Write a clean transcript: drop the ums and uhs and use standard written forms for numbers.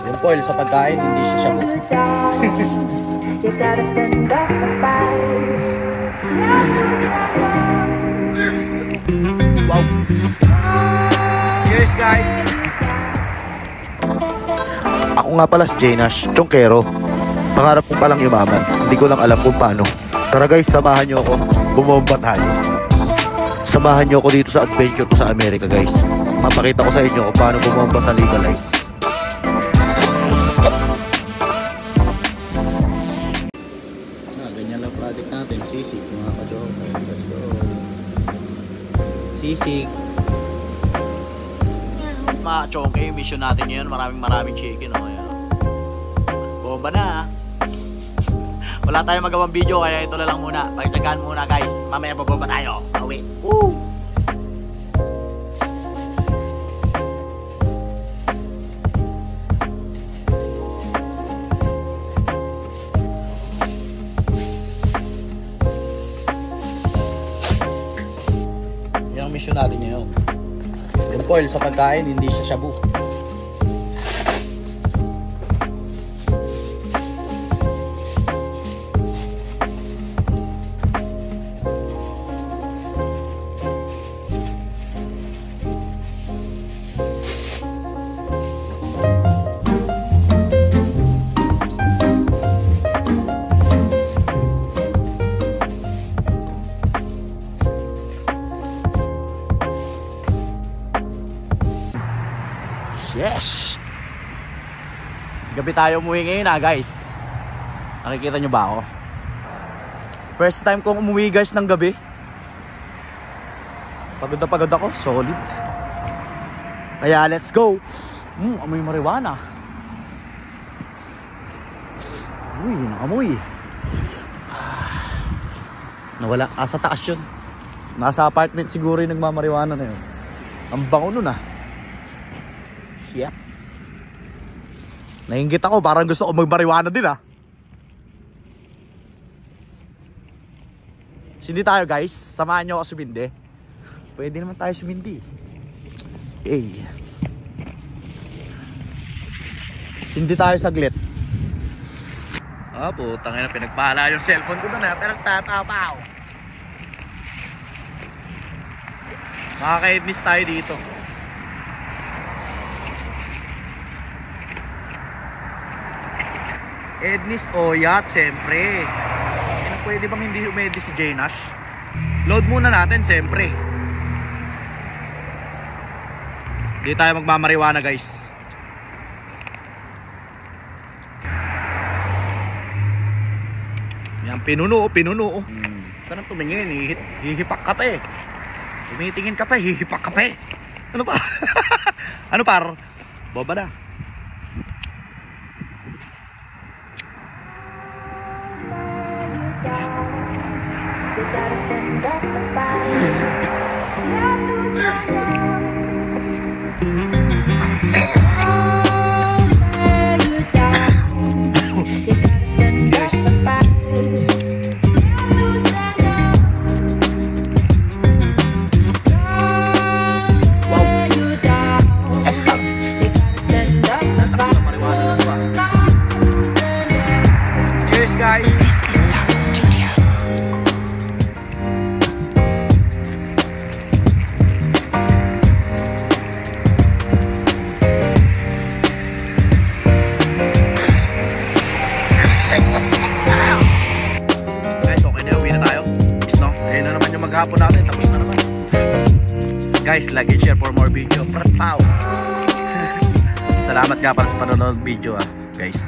Yung foil sa pagkain, hindi siya shabu. Wow! Cheers guys! Ako nga pala si Jnash, Chongkero. Pangarap ko palang yumaman, hindi ko lang alam kung paano. Tara guys, samahan nyo ako, bumomba tayo. Samahan nyo ako dito sa adventure ko sa Amerika guys. Mapakita ko sa inyo kung paano bumomba sa legalize. Ganyan lang project natin, sisig mga ka-joke. Let's go. Sisig. Mga chongke, yung mission natin ngayon, maraming chicken. Oh, yan. Bomba na. Wala tayong magawang video kaya ito na lang muna. Pagtsagaan muna guys. Mamaya babomba tayo. Awit. Woo! Yan ang mission natin ngayon. Yung foil sa pagkain, hindi siya shabu. Yes! Gabi tayo umuwi ngayon guys. Nakikita nyo ba ako? First time kong umuwi guys ng gabi. Pagod na pagod ako, solid. Kaya let's go. Amoy marijuana. Uy, nakamoy. Nawala, sa taas yun. Nasa apartment siguro yung nagmamarijuana na yun. Ang bango nun Shit. Nainggit ako, parang gusto ko magmarijuana din Sindi tayo guys, samahan nyo ako sumindi. Pwede naman tayo sumindi. Hey. Sindi tayo saglit. Putang ina, pinagpahala yung cellphone ko doon pero tatapaw. Makaka-miss tayo dito. Ednis Oyat, siyempre. Pwede bang hindi umedi si Jnash? Load muna natin, siyempre. Hindi tayo magmamarijuana guys. Yan, pinuno. Parang tumingin, hihipak ka pa Tumitingin ka pa, hihipak ka pa Ano pa? Ano par? Boba na. Cheers guys. Maghapon natin, tapos na naman. Guys, like and share for more video. Salamat nga para sa panonood video guys.